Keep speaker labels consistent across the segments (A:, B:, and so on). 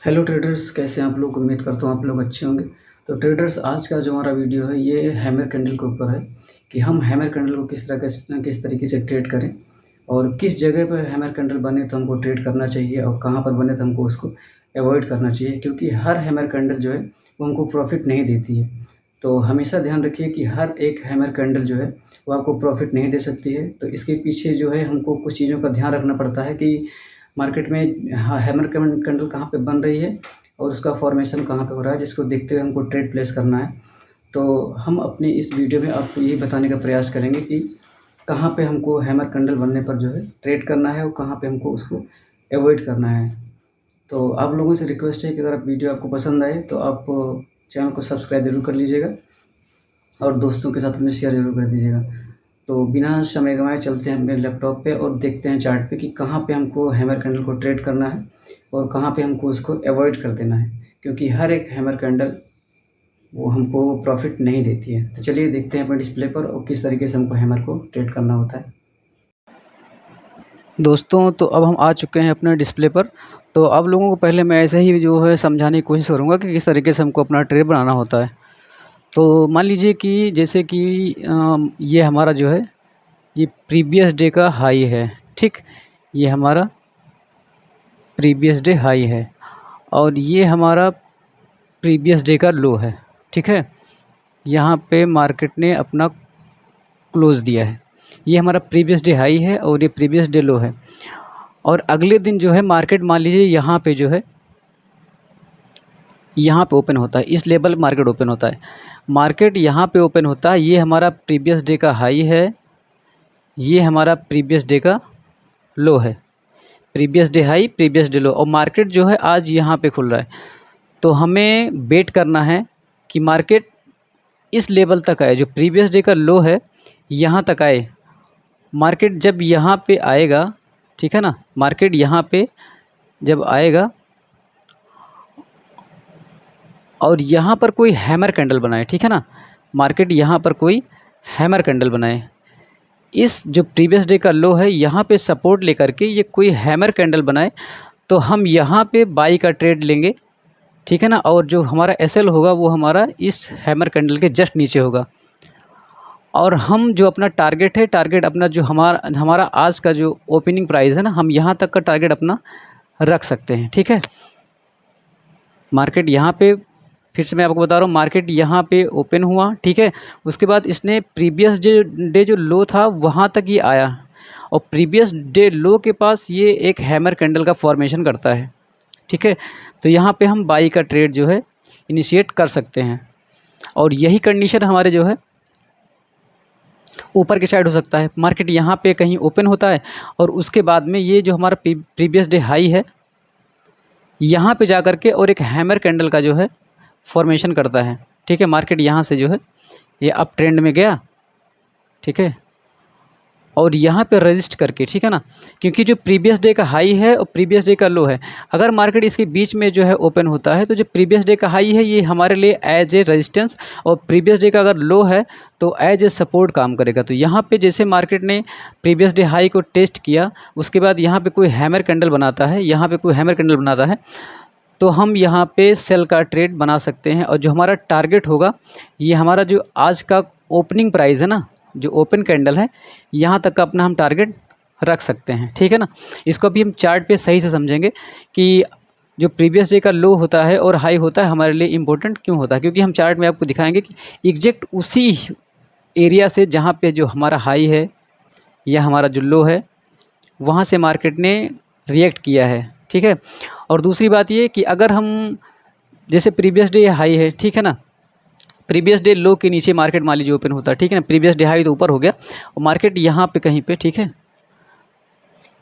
A: Hello traders, कैसे हैं आप लोग। उम्मीद करता हूँ आप लोग अच्छे होंगे। तो ट्रेडर्स, आज का जो हमारा वीडियो है ये हैमर कैंडल के ऊपर है कि हम हैमर कैंडल को किस तरीके से ट्रेड करें और किस जगह पर हैमर कैंडल बने तो हमको ट्रेड करना चाहिए और कहाँ पर बने तो हमको उसको अवॉइड करना चाहिए, क्योंकि हर हैमर कैंडल जो है वो हमको प्रॉफिट नहीं देती है। तो हमेशा ध्यान रखिए कि हर एक हैमर कैंडल जो है वो आपको प्रॉफिट नहीं दे सकती है। तो इसके पीछे जो है हमको कुछ चीज़ों का ध्यान रखना पड़ता है कि मार्केट में हैमर कैंडल कहाँ पे बन रही है और उसका फॉर्मेशन कहाँ पे हो रहा है, जिसको देखते हुए हमको ट्रेड प्लेस करना है। तो हम अपने इस वीडियो में आपको यही बताने का प्रयास करेंगे कि कहाँ पे हमको हैमर कैंडल बनने पर जो है ट्रेड करना है और कहाँ पे हमको उसको अवॉइड करना है। तो आप लोगों से रिक्वेस्ट है कि अगर आप वीडियो आपको पसंद आए तो आप चैनल को सब्सक्राइब ज़रूर कर लीजिएगा और दोस्तों के साथ में शेयर ज़रूर कर दीजिएगा। तो बिना समय गंवाए चलते हैं अपने लैपटॉप पे और देखते हैं चार्ट पे कि कहाँ पे हमको हैमर कैंडल को ट्रेड करना है और कहाँ पे हमको उसको अवॉइड कर देना है, क्योंकि हर एक हैमर कैंडल वो हमको प्रॉफिट नहीं देती है। तो चलिए देखते हैं अपने डिस्प्ले पर और किस तरीके से हमको हैमर को ट्रेड करना होता है। दोस्तों, तो अब हम आ चुके हैं अपने डिस्प्ले पर। तो आप लोगों को पहले मैं ऐसे ही जो है समझाने की कोशिश करूँगा कि किस तरीके से हमको अपना ट्रेड बनाना होता है। तो मान लीजिए कि जैसे कि ये हमारा जो है ये प्रीवियस डे का हाई है, ठीक। ये हमारा प्रीवियस डे हाई है और ये हमारा प्रीवियस डे का लो है, ठीक है। यहाँ पे मार्केट ने अपना क्लोज़ दिया है। ये हमारा प्रीवियस डे हाई है और ये प्रीवियस डे लो है। और अगले दिन जो है मार्केट मान लीजिए यहाँ पे जो है यहाँ पे ओपन होता है, इस लेवल मार्केट ओपन होता है। मार्केट यहाँ पे ओपन होता है, ये हमारा प्रीवियस डे का हाई है, ये हमारा प्रीवियस डे का लो है। Previous day high, previous day लो, और मार्केट जो है आज यहाँ पे खुल रहा है। तो हमें वेट करना है कि मार्केट इस लेवल तक आए, जो प्रीवियस डे का लो है यहाँ तक आए। मार्केट जब यहाँ पे आएगा, ठीक है ना, मार्केट यहाँ पे जब आएगा और यहाँ पर कोई हैमर कैंडल बनाए, ठीक है ना, मार्केट यहाँ पर कोई हैमर कैंडल बनाए, इस जो प्रीवियस डे का लो है यहाँ पे सपोर्ट लेकर के ये कोई हैमर कैंडल बनाए, तो हम यहाँ पे बाई का ट्रेड लेंगे, ठीक है ना। और जो हमारा एसएल होगा वो हमारा इस हैमर कैंडल के जस्ट नीचे होगा। और हम जो अपना टारगेट है, टारगेट अपना जो हमारा आज का जो ओपनिंग प्राइस है ना, हम यहाँ तक का टारगेट अपना रख सकते हैं, ठीक है। मार्केट यहाँ पे, फिर से मैं आपको बता रहा हूँ, मार्केट यहाँ पे ओपन हुआ, ठीक है। उसके बाद इसने प्रीवियस डे जो लो था वहाँ तक ये आया और प्रीवियस डे लो के पास ये एक हैमर कैंडल का फॉर्मेशन करता है, ठीक है। तो यहाँ पे हम बाई का ट्रेड जो है इनिशिएट कर सकते हैं। और यही कंडीशन हमारे जो है ऊपर की साइड हो सकता है। मार्केट यहाँ पे कहीं ओपन होता है और उसके बाद में ये जो हमारा प्रीवियस डे हाई है यहाँ पे जा कर के और एक हैमर कैंडल का जो है फॉर्मेशन करता है, ठीक है। मार्केट यहाँ से जो है ये अप ट्रेंड में गया, ठीक है, और यहाँ पे रजिस्ट करके, ठीक है ना, क्योंकि जो प्रीवियस डे का हाई है और प्रीवियस डे का लो है, अगर मार्केट इसके बीच में जो है ओपन होता है तो जो प्रीवियस डे का हाई है ये हमारे लिए एज ए रेजिस्टेंस और प्रीवियस डे का अगर लो है तो एज ए सपोर्ट काम करेगा। तो यहाँ पे जैसे मार्केट ने प्रीवियस डे हाई को टेस्ट किया, उसके बाद यहाँ पे कोई हैमर कैंडल बनाता है, यहाँ पे कोई हैमर कैंडल बनाता है, तो हम यहाँ पे सेल का ट्रेड बना सकते हैं। और जो हमारा टारगेट होगा, ये हमारा जो आज का ओपनिंग प्राइस है ना, जो ओपन कैंडल है, यहाँ तक का अपना हम टारगेट रख सकते हैं, ठीक है ना। इसको अभी हम चार्ट पे सही से समझेंगे कि जो प्रीवियस डे का लो होता है और हाई होता है हमारे लिए इम्पोर्टेंट क्यों होता है, क्योंकि हम चार्ट में आपको दिखाएंगे कि एग्जैक्ट उसी एरिया से जहाँ पे जो हमारा हाई है या हमारा जो लो है वहाँ से मार्केट ने रिएक्ट किया है, ठीक है। और दूसरी बात ये कि अगर हम जैसे प्रीवियस डे हाई है, ठीक है ना, प्रीवियस डे लो के नीचे मार्केट मान लीजिए ओपन होता है, ठीक है ना, प्रीवियस डे हाई तो ऊपर हो गया और मार्केट यहाँ पे कहीं पे, ठीक है,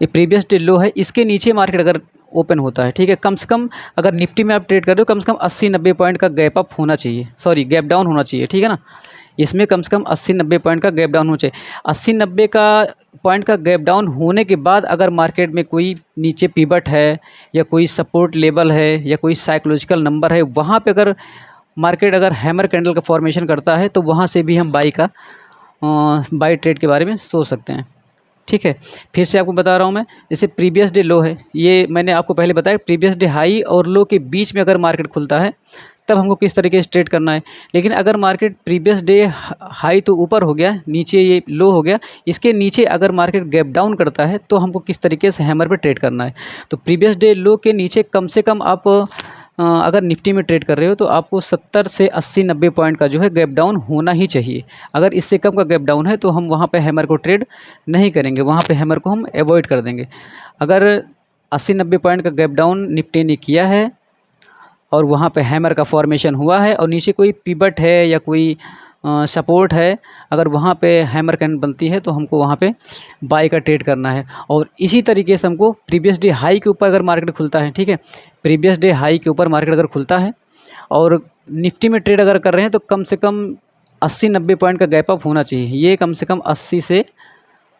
A: ये प्रीवियस डे लो है, इसके नीचे मार्केट अगर ओपन होता है, ठीक है, कम से कम अगर निफ्टी में आप ट्रेड कर रहे हो कम से कम 80-90 पॉइंट का गैप अप होना चाहिए, सॉरी गैप डाउन होना चाहिए, ठीक है ना। इसमें कम से कम 80-90 पॉइंट का गैप डाउन होना चाहिए। 80-90 का पॉइंट का गैप डाउन होने के बाद अगर मार्केट में कोई नीचे पिवट है या कोई सपोर्ट लेवल है या कोई साइकोलॉजिकल नंबर है, वहाँ पे अगर मार्केट अगर हैमर कैंडल का फॉर्मेशन करता है तो वहाँ से भी हम बाई ट्रेड के बारे में सोच सकते हैं, ठीक है। फिर से आपको बता रहा हूँ मैं, जैसे प्रीवियस डे लो है, ये मैंने आपको पहले बताया प्रीवियस डे हाई और लो के बीच में अगर मार्केट खुलता है तब हमको किस तरीके से ट्रेड करना है। लेकिन अगर मार्केट प्रीवियस डे हाई तो ऊपर हो गया, नीचे ये लो हो गया, इसके नीचे अगर मार्केट गैप डाउन करता है तो हमको किस तरीके से हैमर पे ट्रेड करना है। तो प्रीवियस डे लो के नीचे कम से कम आप अगर निफ्टी में ट्रेड कर रहे हो तो आपको 70 से 80-90 पॉइंट का जो है गैप डाउन होना ही चाहिए। अगर इससे कम का गैप डाउन है तो हम वहाँ पे हैमर को ट्रेड नहीं करेंगे, वहाँ पे हैमर को हम अवॉइड कर देंगे। अगर 80-90 पॉइंट का गैप डाउन निफ्टी ने किया है और वहाँ पे हैमर का फॉर्मेशन हुआ है और नीचे कोई पिवट है या कोई सपोर्ट है, अगर वहाँ पे हैमर कैंडल बनती है तो हमको वहाँ पे बाय का ट्रेड करना है। और इसी तरीके से हमको प्रीवियस डे हाई के ऊपर अगर मार्केट खुलता है, ठीक है, प्रीवियस डे हाई के ऊपर मार्केट अगर खुलता है और निफ्टी में ट्रेड अगर कर रहे हैं तो कम से कम 80-90 पॉइंट का गैप अप होना चाहिए। ये कम से कम 80 से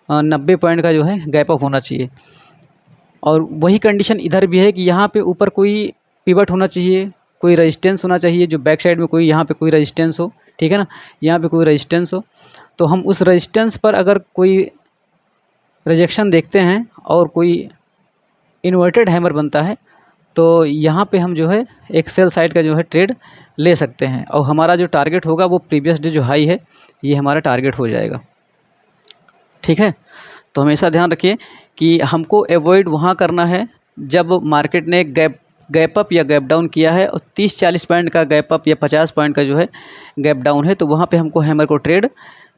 A: 90 पॉइंट का जो है गैप अप होना चाहिए। और वही कंडीशन इधर भी है कि यहाँ पे ऊपर कोई पिवट होना चाहिए, कोई रेजिस्टेंस होना चाहिए, जो बैक साइड में कोई यहाँ पे कोई रेजिस्टेंस हो, ठीक है ना, यहाँ पे कोई रेजिस्टेंस हो तो हम उस रेजिस्टेंस पर अगर कोई रिजेक्शन देखते हैं और कोई इन्वर्टेड हैमर बनता है तो यहाँ पे हम जो है एक सेल साइड का जो है ट्रेड ले सकते हैं और हमारा जो टारगेट होगा वो प्रीवियस डे जो हाई है ये हमारा टारगेट हो जाएगा। ठीक है, तो हमेशा ध्यान रखिए कि हमको अवॉइड वहाँ करना है जब मार्केट ने गैप अप या गैप डाउन किया है और 30-40 पॉइंट का गैप अप या 50 पॉइंट का जो है गैप डाउन है तो वहाँ पे हमको हैमर को ट्रेड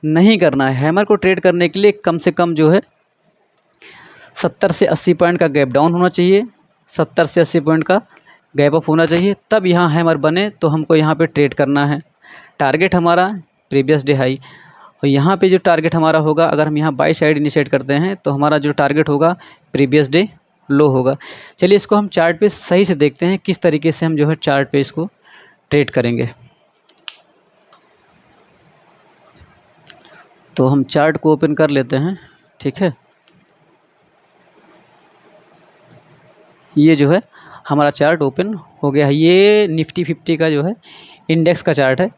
A: नहीं करना है। हैमर को ट्रेड करने के लिए कम से कम जो है 70 से 80 पॉइंट का गैप डाउन होना चाहिए, 70 से 80 पॉइंट का गैप अप होना चाहिए, तब यहाँ हैमर बने तो हमको यहाँ पे ट्रेड करना है। टारगेट हमारा प्रीवियस डे हाई और यहाँ पे जो टारगेट हमारा होगा, अगर हम यहाँ बाई साइड इनिशिएट करते हैं तो हमारा जो टारगेट होगा प्रीवियस डे लो होगा। चलिए इसको हम चार्ट पे सही से देखते हैं किस तरीके से हम जो है चार्ट पे इसको ट्रेड करेंगे। तो हम चार्ट को ओपन कर लेते हैं, ठीक है। ये जो है हमारा चार्ट ओपन हो गया है। ये निफ्टी 50 का जो है इंडेक्स का चार्ट है।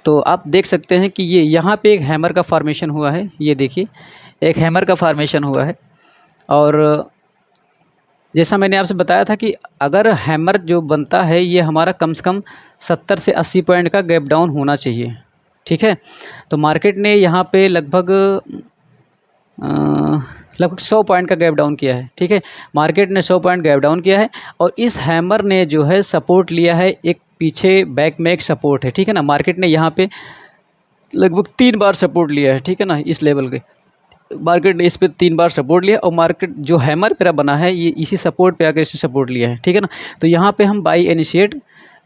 A: तो आप देख सकते हैं कि ये यहाँ पे एक हैमर का फॉर्मेशन हुआ है, ये देखिए एक हैमर का फॉर्मेशन हुआ है। और जैसा मैंने आपसे बताया था कि अगर हैमर जो बनता है ये हमारा कम से कम 70 से 80 पॉइंट का गैप डाउन होना चाहिए, ठीक है। तो मार्केट ने यहाँ पे लगभग 100 पॉइंट का गैप डाउन किया है, ठीक है। मार्केट ने 100 पॉइंट गैप डाउन किया है और इस हैमर ने जो है सपोर्ट लिया है, एक पीछे बैक में एक सपोर्ट है, ठीक है ना। मार्केट ने यहाँ पे लगभग 3 बार सपोर्ट लिया है, ठीक है ना। इस लेवल के मार्केट ने इस पे 3 बार सपोर्ट लिया और मार्केट जो हैमर मेरा बना है ये इसी सपोर्ट पे आकर इसे सपोर्ट लिया है, ठीक है ना। तो यहाँ पे हम बाई इनिशिएट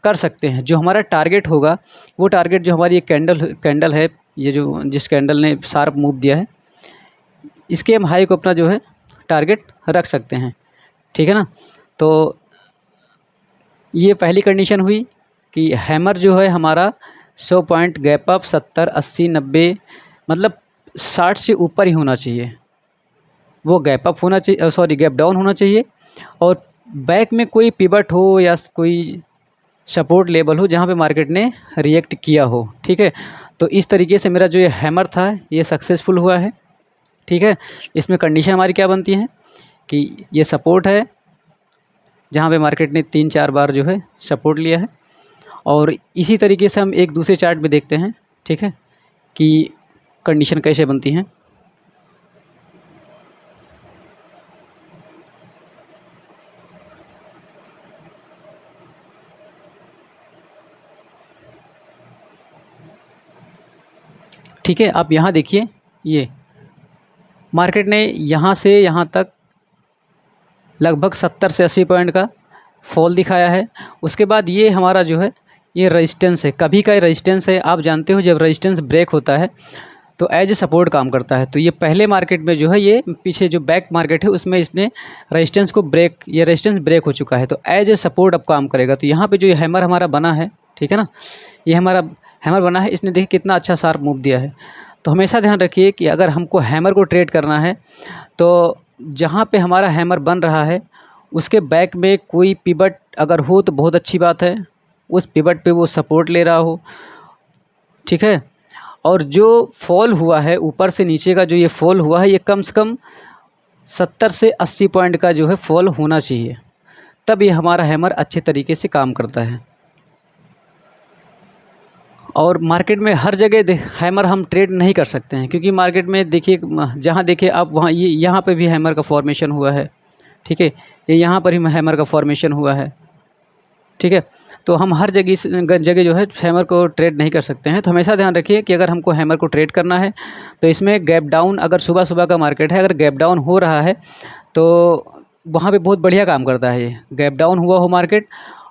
A: कर सकते हैं। जो हमारा टारगेट होगा वो टारगेट जो हमारी ये कैंडल है, ये जो जिस कैंडल ने शार्प मूव दिया है, इसके हम हाई को अपना जो है टारगेट रख सकते हैं, ठीक है ना। तो ये पहली कंडीशन हुई कि हैमर जो है हमारा 100 पॉइंट गैप अप 70, 80, 90 मतलब 60 से ऊपर ही होना चाहिए, वो गैप अप होना चाहिए, सॉरी गैप डाउन होना चाहिए। और बैक में कोई पिवट हो या कोई सपोर्ट लेवल हो जहाँ पे मार्केट ने रिएक्ट किया हो, ठीक है। तो इस तरीके से मेरा जो ये हैमर था ये सक्सेसफुल हुआ है, ठीक है। इसमें कंडीशन हमारी क्या बनती है कि ये सपोर्ट है जहाँ पे मार्केट ने 3-4 बार जो है सपोर्ट लिया है। और इसी तरीके से हम एक दूसरे चार्ट में देखते हैं, ठीक है, कि कंडीशन कैसे बनती हैं। ठीक है, आप यहाँ देखिए, ये मार्केट ने यहाँ से यहाँ तक लगभग 70 से 80 पॉइंट का फॉल दिखाया है। उसके बाद ये हमारा जो है ये रेजिस्टेंस है, कभी का रेजिस्टेंस है। आप जानते हो जब रेजिस्टेंस ब्रेक होता है तो एज ए सपोर्ट काम करता है। तो ये पहले मार्केट में जो है ये पीछे जो बैक मार्केट है उसमें इसने रेजिस्टेंस को ये रेजिस्टेंस ब्रेक हो चुका है तो एज ए सपोर्ट अब काम करेगा। तो यहाँ पे जो ये हैमर हमारा बना है, ठीक है ना, ये हमारा हैमर बना है, इसने देखिए कितना अच्छा शार्प मूव दिया है। तो हमेशा ध्यान रखिए कि अगर हमको हैमर को ट्रेड करना है तो जहाँ पे हमारा हैमर बन रहा है उसके बैक में कोई पिवट अगर हो तो बहुत अच्छी बात है, उस पिवट पे वो सपोर्ट ले रहा हो, ठीक है। और जो फॉल हुआ है ऊपर से नीचे का जो ये फॉल हुआ है, ये कम से कम 70 से 80 पॉइंट का जो है फॉल होना चाहिए, तब ये हमारा हैमर अच्छे तरीके से काम करता है। और मार्केट में हर जगह हैमर हम ट्रेड नहीं कर सकते हैं, क्योंकि मार्केट में देखिए, जहाँ देखिए आप वहाँ ये यहाँ पे भी हैमर का फॉर्मेशन हुआ है, ठीक है, ये यहाँ पर ही हैमर का फॉर्मेशन हुआ है, ठीक है। तो हम हर जगह जो है हैमर को ट्रेड नहीं कर सकते हैं। तो हमेशा ध्यान रखिए कि अगर हमको हैमर को ट्रेड करना है तो इसमें गैप डाउन, अगर सुबह सुबह का मार्केट है, अगर गैप डाउन हो रहा है तो वहाँ पे बहुत बढ़िया काम करता है ये। गैप डाउन हुआ हो मार्केट,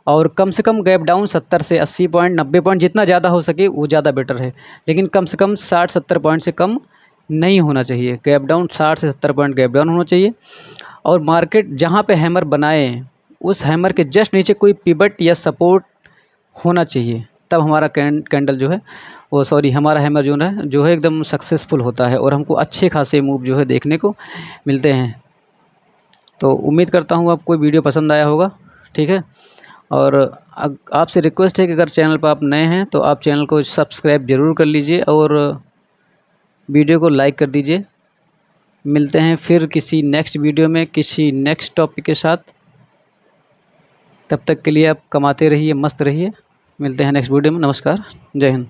A: और कम से कम गैप डाउन 70 से 80 पॉइंट, 90 पॉइंट, जितना ज़्यादा हो सके वो ज़्यादा बेटर है, लेकिन कम से कम 60-70 पॉइंट से कम नहीं होना चाहिए। गैप डाउन 60 से 70 पॉइंट गैप डाउन होना चाहिए। और मार्केट जहाँ पे हैमर बनाए उस हैमर के जस्ट नीचे कोई पिवट या सपोर्ट होना चाहिए, तब हमारा कैंडल जो है वो हमारा हैमर जो है एकदम सक्सेसफुल होता है और हमको अच्छे खासे मूव जो है देखने को मिलते हैं। तो उम्मीद करता हूँ आपको वीडियो पसंद आया होगा, ठीक है। और आपसे रिक्वेस्ट है कि अगर चैनल पर आप नए हैं तो आप चैनल को सब्सक्राइब ज़रूर कर लीजिए और वीडियो को लाइक कर दीजिए। मिलते हैं फिर किसी नेक्स्ट वीडियो में किसी नेक्स्ट टॉपिक के साथ। तब तक के लिए आप कमाते रहिए, मस्त रहिए। मिलते हैं नेक्स्ट वीडियो में। नमस्कार, जय हिंद।